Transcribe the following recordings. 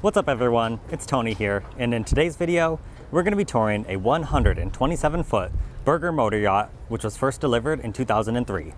What's up everyone, it's Tony here, and in today's video, we're going to be touring a 127-foot Burger motor yacht, which was first delivered in 2003.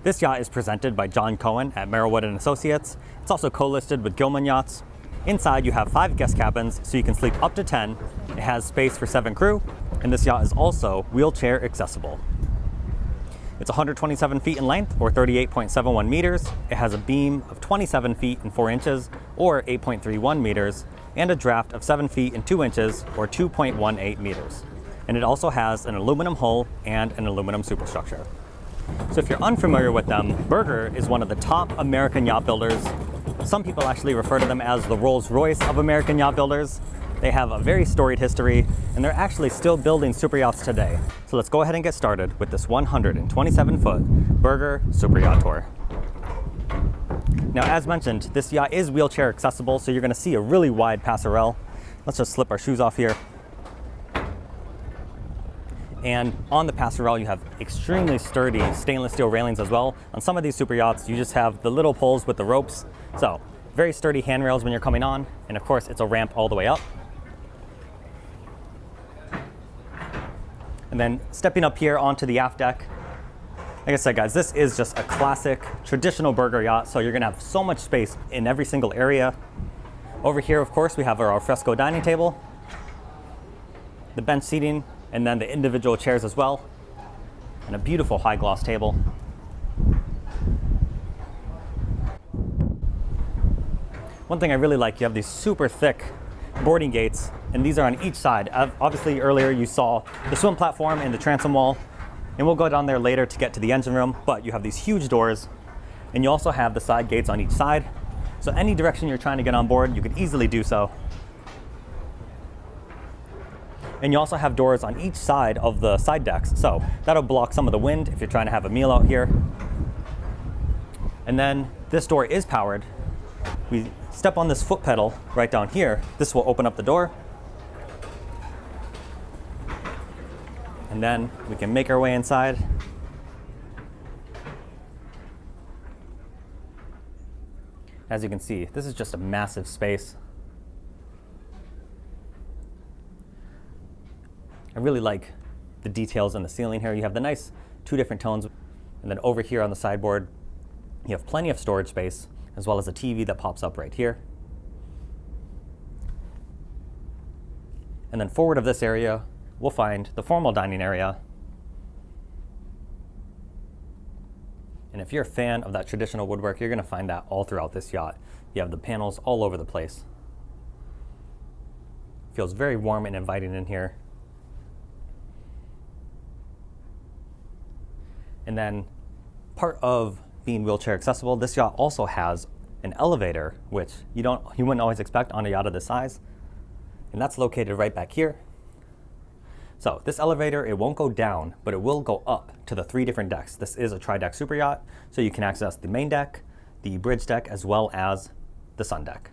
This yacht is presented by John Cohen at Merrillwood & Associates. It's also co-listed with Gilman Yachts. Inside you have 5 guest cabins, so you can sleep up to 10. It has space for 7 crew, and this yacht is also wheelchair accessible. It's 127 feet in length, or 38.71 meters. It has a beam of 27 feet and 4 inches, or 8.31 meters, and a draft of 7 feet and 2 inches, or 2.18 meters. And it also has an aluminum hull and an aluminum superstructure. So if you're unfamiliar with them, Burger is one of the top American yacht builders. Some people actually refer to them as the Rolls-Royce of American yacht builders. They have a very storied history, and they're actually still building super yachts today. So let's go ahead and get started with this 127-foot Burger SuperYacht tour. Now, as mentioned, this yacht is wheelchair accessible, so you're going to see a really wide passerelle. Let's just slip our shoes off here. And on the passerelle, you have extremely sturdy stainless steel railings as well. On some of these super yachts, you just have the little poles with the ropes. So very sturdy handrails when you're coming on, and of course, it's a ramp all the way up. And then stepping up here onto the aft deck. Like I said, guys, this is just a classic traditional Burger yacht, so you're gonna have so much space in every single area. Over here, of course, we have our alfresco dining table, the bench seating, and then the individual chairs as well, and a beautiful high gloss table. One thing I really like, you have these super thick boarding gates, and these are on each side. Obviously earlier you saw the swim platform and the transom wall, and we'll go down there later to get to the engine room, but you have these huge doors, and you also have the side gates on each side. So any direction you're trying to get on board, you could easily do so. And you also have doors on each side of the side decks, so that'll block some of the wind if you're trying to have a meal out here. And then this door is powered. We step on this foot pedal right down here. This will open up the door. And then we can make our way inside. As you can see, this is just a massive space. I really like the details in the ceiling here. You have the nice 2 different tones. And then over here on the sideboard, you have plenty of storage space, as well as a TV that pops up right here. And then forward of this area, we'll find the formal dining area. And if you're a fan of that traditional woodwork, you're gonna find that all throughout this yacht. You have the panels all over the place. Feels very warm and inviting in here. And then part of being wheelchair accessible, this yacht also has an elevator, which you wouldn't always expect on a yacht of this size. And that's located right back here. So this elevator, it won't go down, but it will go up to the 3 different decks. This is a tri-deck super yacht, so you can access the main deck, the bridge deck, as well as the sun deck.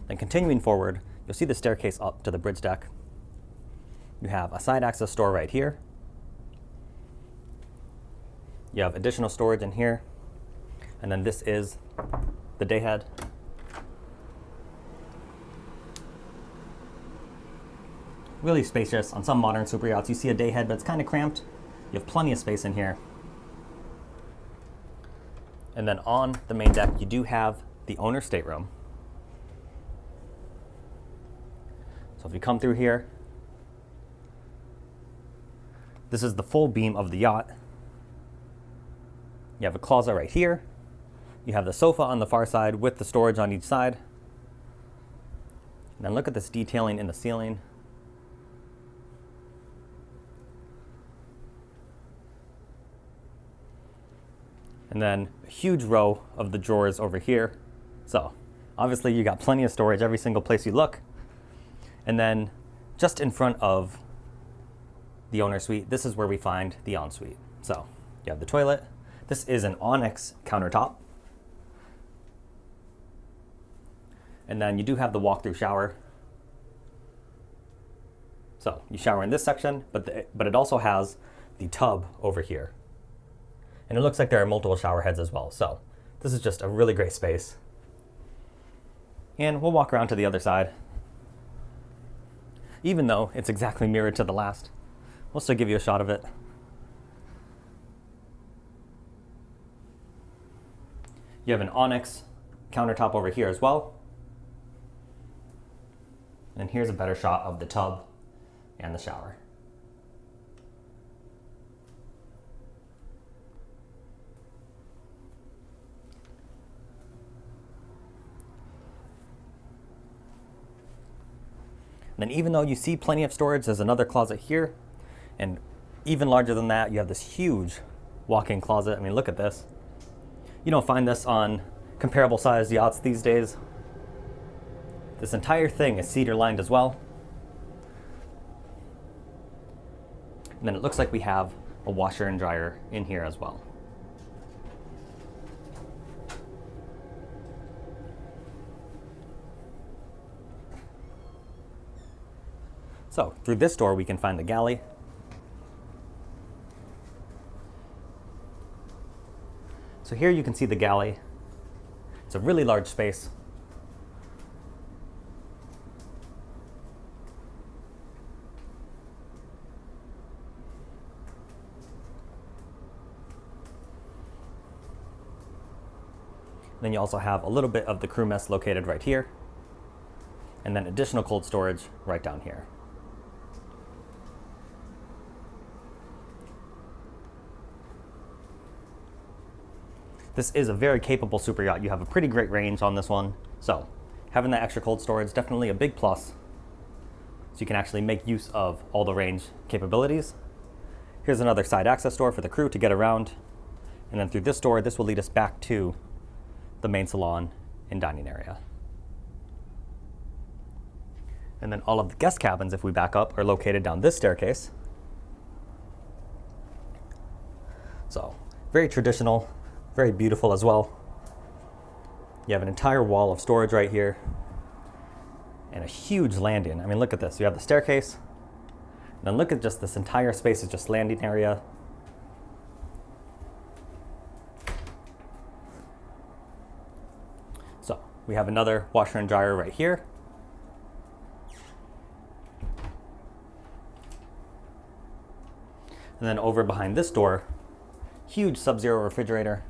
Then continuing forward, you'll see the staircase up to the bridge deck. You have a side access door right here. You have additional storage in here. And then this is the day head. Really spacious. On some modern super yachts, you see a day head, but it's kind of cramped. You have plenty of space in here. And then on the main deck, you do have the owner's stateroom. So if you come through here, this is the full beam of the yacht. You have a closet right here. You have the sofa on the far side with the storage on each side. And then look at this detailing in the ceiling. And then a huge row of the drawers over here. So obviously you got plenty of storage every single place you look. And then just in front of the owner suite, this is where we find the ensuite. So you have the toilet. This is an onyx countertop. And then you do have the walk-through shower. So you shower in this section, but it also has the tub over here. And it looks like there are multiple shower heads as well. So this is just a really great space. And we'll walk around to the other side. Even though it's exactly mirrored to the last, we'll still give you a shot of it. You have an onyx countertop over here as well. And here's a better shot of the tub and the shower. And then even though you see plenty of storage, there's another closet here. And even larger than that, you have this huge walk-in closet. I mean, look at this. You don't find this on comparable sized yachts these days. This entire thing is cedar lined as well. And then it looks like we have a washer and dryer in here as well. So through this door, we can find the galley. So here you can see the galley. It's a really large space. Then you also have a little bit of the crew mess located right here, and then additional cold storage right down here. This is a very capable super yacht. You have a pretty great range on this one, so having that extra cold storage is definitely a big plus. So you can actually make use of all the range capabilities. Here's another side access door for the crew to get around, and then through this door, this will lead us back to the main salon and dining area. And then all of the guest cabins, if we back up, are located down this staircase. So very traditional, very beautiful as well. You have an entire wall of storage right here and a huge landing. I mean, look at this. You have the staircase, and then look at just this entire space is just landing area. So we have another washer and dryer right here. And then over behind this door, huge Sub-Zero refrigerator.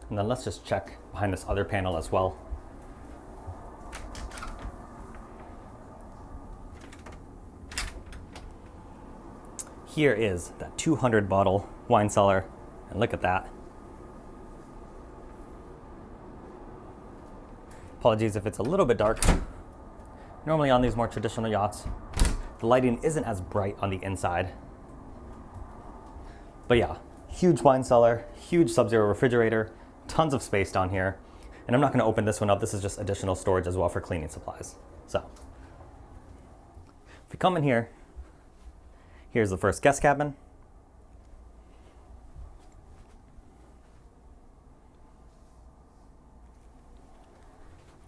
And then let's just check behind this other panel as well. Here is that 200 bottle wine cellar, and look at that. Apologies if it's a little bit dark. Normally on these more traditional yachts, the lighting isn't as bright on the inside. But yeah, huge wine cellar, huge Sub-Zero refrigerator, tons of space down here. And I'm not gonna open this one up. This is just additional storage as well for cleaning supplies. So if we come in here, here's the first guest cabin.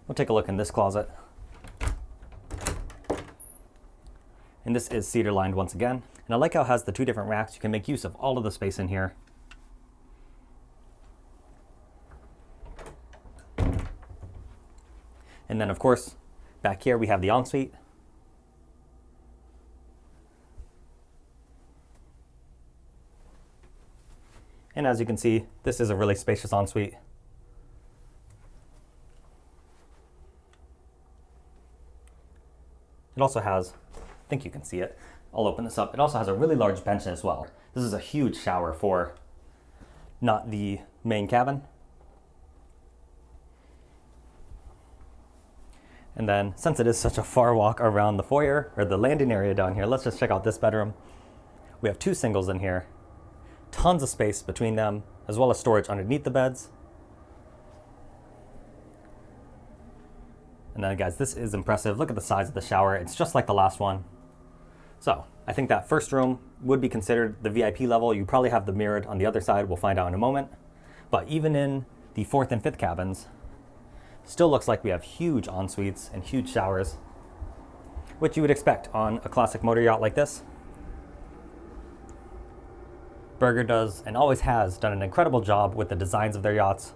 We'll take a look in this closet. And this is cedar lined once again. And I like how it has the two different racks. You can make use of all of the space in here. And then of course, back here we have the ensuite. And as you can see, this is a really spacious ensuite. It also has, I think you can see it, I'll open this up. It also has a really large bench as well. This is a huge shower for not the main cabin. And then since it is such a far walk around the foyer or the landing area down here, let's just check out this bedroom. We have two singles in here, tons of space between them, as well as storage underneath the beds. And then guys, this is impressive. Look at the size of the shower. It's just like the last one. So I think that first room would be considered the VIP level. You probably have the mirrored on the other side. We'll find out in a moment. But even in the fourth and fifth cabins, Still looks like we have huge en-suites and huge showers, which you would expect on a classic motor yacht like this. Burger does and always has done an incredible job with the designs of their yachts.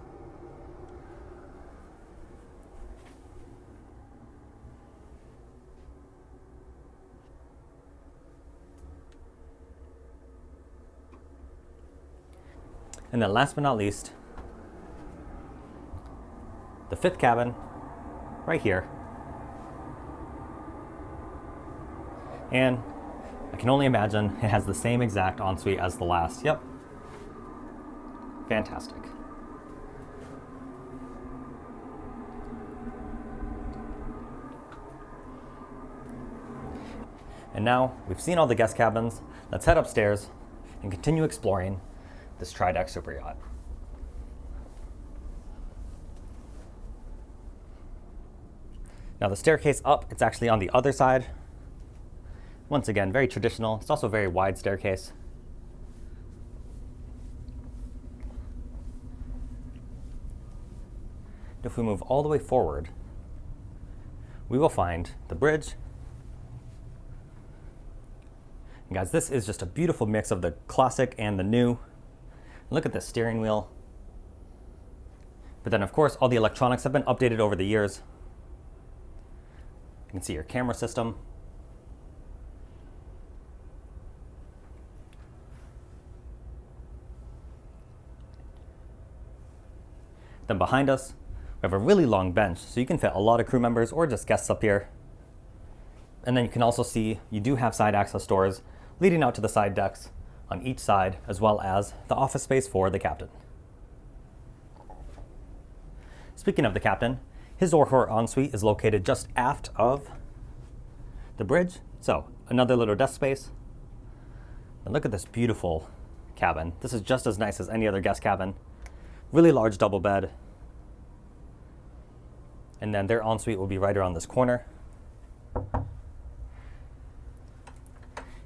And then last but not least, the fifth cabin right here. And I can only imagine it has the same exact ensuite as the last. Yep. Fantastic. And now we've seen all the guest cabins. Let's head upstairs and continue exploring this tri-deck super yacht. Now the staircase up, it's actually on the other side. Once again, very traditional. It's also a very wide staircase. If we move all the way forward, we will find the bridge. And guys, this is just a beautiful mix of the classic and the new. Look at the steering wheel. But then of course, all the electronics have been updated over the years. You can see your camera system. Then behind us, we have a really long bench, so you can fit a lot of crew members or just guests up here. And then you can also see you do have side access doors leading out to the side decks on each side, as well as the office space for the captain. Speaking of the captain, his or her ensuite is located just aft of the bridge. So another little desk space. And look at this beautiful cabin. This is just as nice as any other guest cabin. Really large double bed. And then their ensuite will be right around this corner. And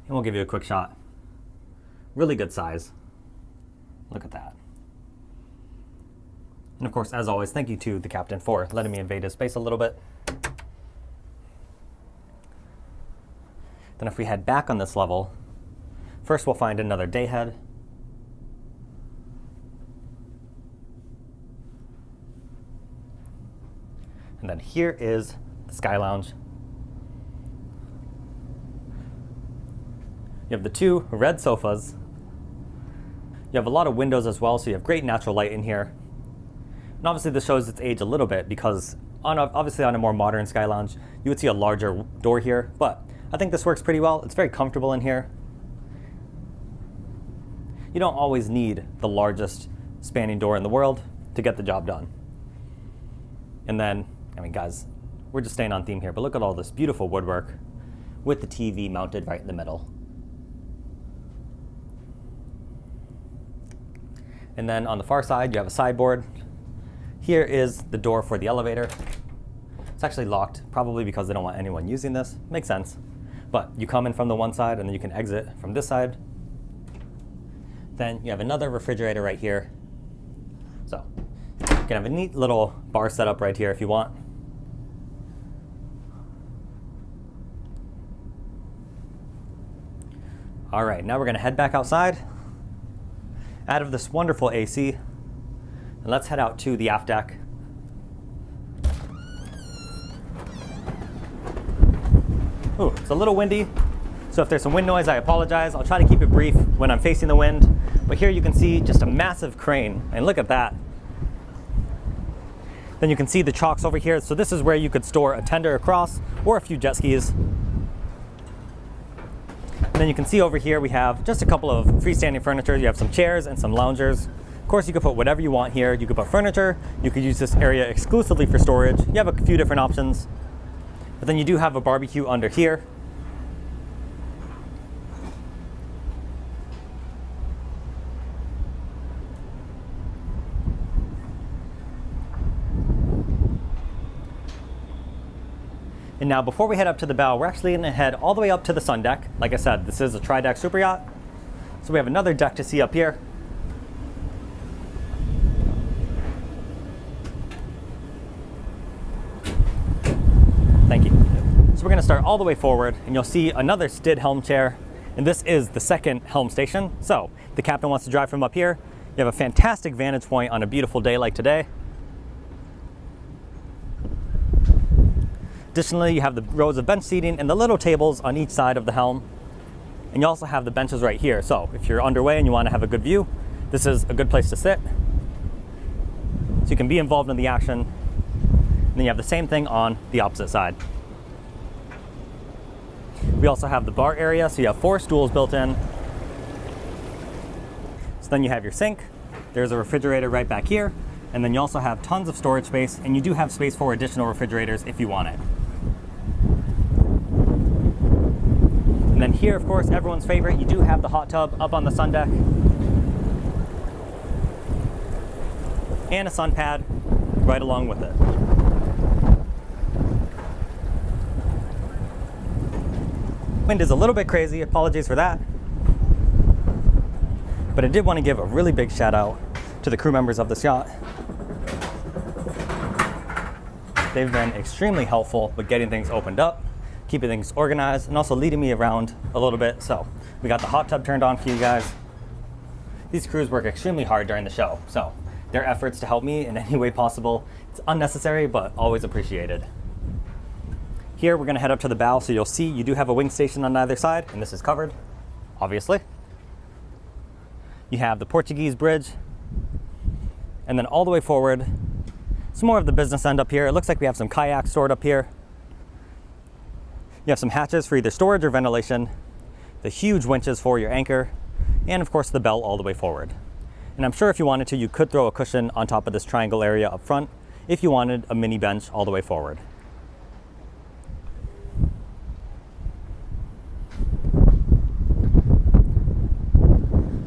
we'll give you a quick shot. Really good size. Look at that. And of course, as always, thank you to the captain for letting me invade his space a little bit. Then if we head back on this level, first we'll find another day head. And then here is the Sky Lounge. You have the two red sofas. You have a lot of windows as well, so you have great natural light in here. And obviously this shows its age a little bit because obviously on a more modern Sky Lounge, you would see a larger door here, but I think this works pretty well. It's very comfortable in here. You don't always need the largest spanning door in the world to get the job done. And then, I mean, guys, we're just staying on theme here, but look at all this beautiful woodwork with the TV mounted right in the middle. And then on the far side, you have a sideboard. Here is the door for the elevator. It's actually locked, probably because they don't want anyone using this. Makes sense. But you come in from the one side and then you can exit from this side. Then you have another refrigerator right here. So you can have a neat little bar setup right here if you want. All right, now we're gonna head back outside out of this wonderful AC, and let's head out to the aft deck. Ooh, it's a little windy, so if there's some wind noise, I apologize. I'll try to keep it brief when I'm facing the wind, but here you can see just a massive crane, and look at that. Then you can see the chocks over here, so this is where you could store a tender across or a few jet skis. And then you can see over here we have just a couple of freestanding furniture. You have some chairs and some loungers. Of course, you could put whatever you want here. You could put furniture. You could use this area exclusively for storage. You have a few different options. But then you do have a barbecue under here. And now before we head up to the bow, we're actually gonna head all the way up to the sun deck. Like I said, this is a tri-deck super yacht. So we have another deck to see up here. Thank you. So we're gonna start all the way forward, and you'll see another Stid helm chair, and this is the second helm station. So the captain wants to drive from up here. You have a fantastic vantage point on a beautiful day like today. Additionally, you have the rows of bench seating and the little tables on each side of the helm. And you also have the benches right here. So if you're underway and you want to have a good view, this is a good place to sit. So you can be involved in the action. And then you have the same thing on the opposite side. We also have the bar area, so you have 4 stools built in. So then you have your sink. There's a refrigerator right back here. And then you also have tons of storage space, and you do have space for additional refrigerators if you want it. And then here, of course, everyone's favorite, you do have the hot tub up on the sun deck. And a sun pad right along with it. Wind is a little bit crazy, apologies for that. But I did want to give a really big shout out to the crew members of this yacht. They've been extremely helpful with getting things opened up, keeping things organized, and also leading me around a little bit. So we got the hot tub turned on for you guys. These crews work extremely hard during the show, so their efforts to help me in any way possible, it's unnecessary, but always appreciated. Here, we're gonna head up to the bow, so you'll see you do have a wing station on either side, and this is covered, obviously. You have the Portuguese bridge, and then all the way forward, some more of the business end up here. It looks like we have some kayaks stored up here. You have some hatches for either storage or ventilation, the huge winches for your anchor, and of course the bell all the way forward. And I'm sure if you wanted to, you could throw a cushion on top of this triangle area up front if you wanted a mini bench all the way forward.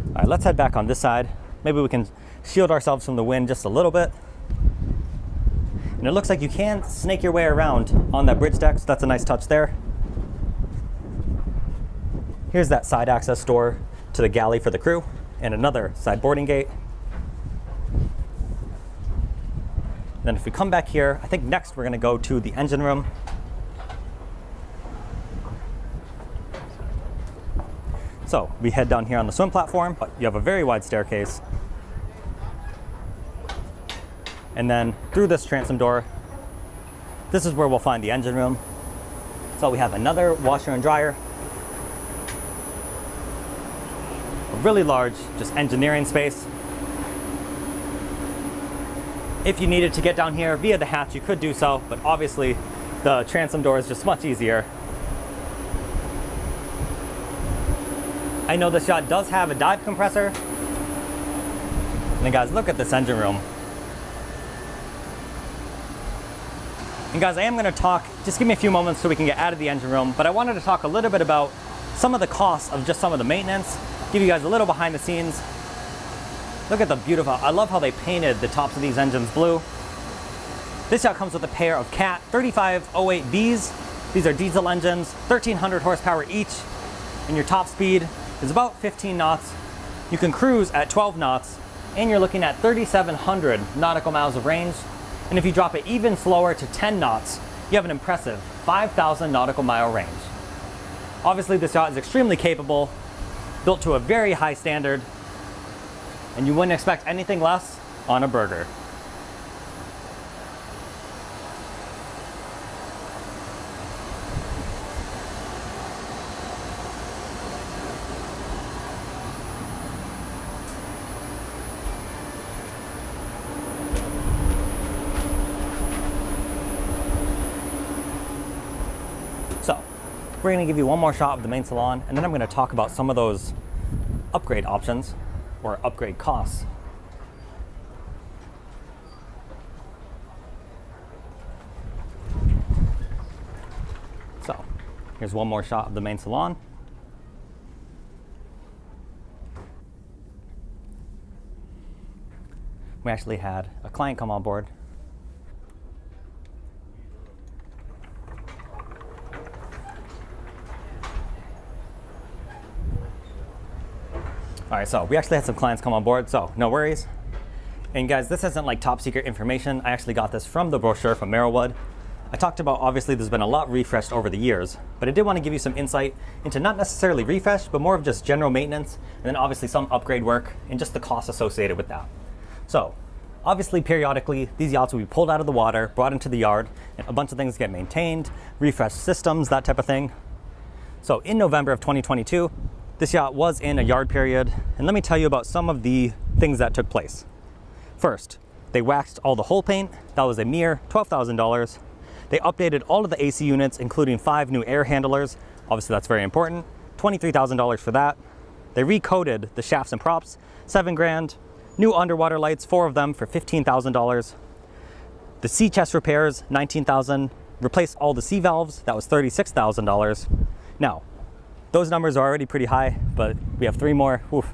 All right, let's head back on this side. Maybe we can shield ourselves from the wind just a little bit. And it looks like you can snake your way around on that bridge deck, so that's a nice touch there. Here's that side access door to the galley for the crew, and another side boarding gate. Then if we come back here, I think next we're gonna go to the engine room. So we head down here on the swim platform, but you have a very wide staircase. And then through this transom door, this is where we'll find the engine room. So we have another washer and dryer. A really large, just engineering space. If you needed to get down here via the hatch, you could do so, but obviously the transom door is just much easier. I know this yacht does have a dive compressor. And then guys, look at this engine room. And guys, I am gonna talk, just give me a few moments so we can get out of the engine room, but I wanted to talk a little bit about some of the costs of just some of the maintenance, give you guys a little behind the scenes. Look at the beautiful, I love how they painted the tops of these engines blue. This yacht comes with a pair of Cat 3508Bs. These are diesel engines, 1,300 horsepower each, and your top speed is about 15 knots. You can cruise at 12 knots, and you're looking at 3,700 nautical miles of range. And if you drop it even slower to 10 knots, you have an impressive 5,000 nautical mile range. Obviously, this yacht is extremely capable, built to a very high standard, and you wouldn't expect anything less on a Burger. So, we're gonna give you one more shot of the main salon, and then I'm gonna talk about some of those upgrade options or upgrade costs. So, here's one more shot of the main salon. We actually had a client come on board. All right, so we actually had some clients come on board, so no worries. And guys, this isn't like top secret information. I actually got this from the brochure from Merrillwood. I talked about obviously there's been a lot refreshed over the years, but I did want to give you some insight into not necessarily refresh, but more of just general maintenance, and then obviously some upgrade work and just the costs associated with that. So obviously periodically these yachts will be pulled out of the water, brought into the yard, and a bunch of things get maintained, refreshed systems, that type of thing. So in November of 2022, this yacht was in a yard period, and let me tell you about some of the things that took place. First, they waxed all the hull paint. That was a mere $12,000. They updated all of the AC units, including 5 new air handlers. Obviously that's very important. $23,000 for that. They recoated the shafts and props, $7,000. New underwater lights, 4 of them for $15,000. The sea chest repairs, $19,000. Replaced all the sea valves, that was $36,000. Now, those numbers are already pretty high, but we have 3 more. Oof.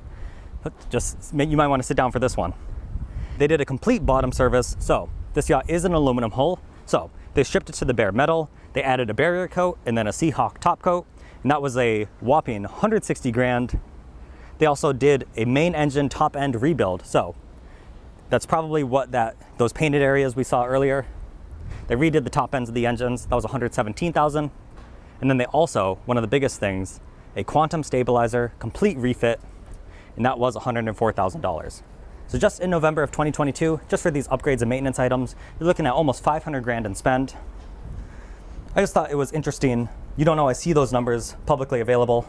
You might want to sit down for this one. They did a complete bottom service. So this yacht is an aluminum hull. So they stripped it to the bare metal. They added a barrier coat and then a Seahawk top coat. And that was a whopping $160,000. They also did a main engine top end rebuild. So that's probably what those painted areas we saw earlier. They redid the top ends of the engines. That was $117,000. And then they also, one of the biggest things, a quantum stabilizer, complete refit, and that was $104,000. So just in November of 2022, just for these upgrades and maintenance items, you're looking at almost $500,000 in spend. I just thought it was interesting. You don't always see those numbers publicly available.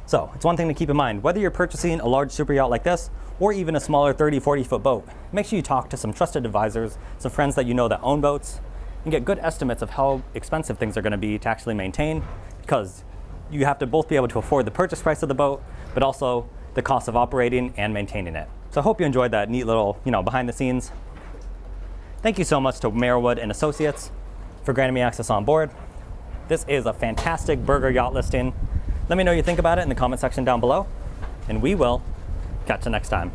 So it's one thing to keep in mind, whether you're purchasing a large super yacht like this, or even a smaller 30, 40 foot boat, make sure you talk to some trusted advisors, some friends that you know that own boats, and get good estimates of how expensive things are going to be to actually maintain, because you have to both be able to afford the purchase price of the boat, but also the cost of operating and maintaining it. So I hope you enjoyed that neat little, behind the scenes. Thank you so much to Merriwood and Associates for granting me access on board. This is a fantastic Burger yacht listing. Let me know what you think about it in the comment section down below, and we will catch you next time.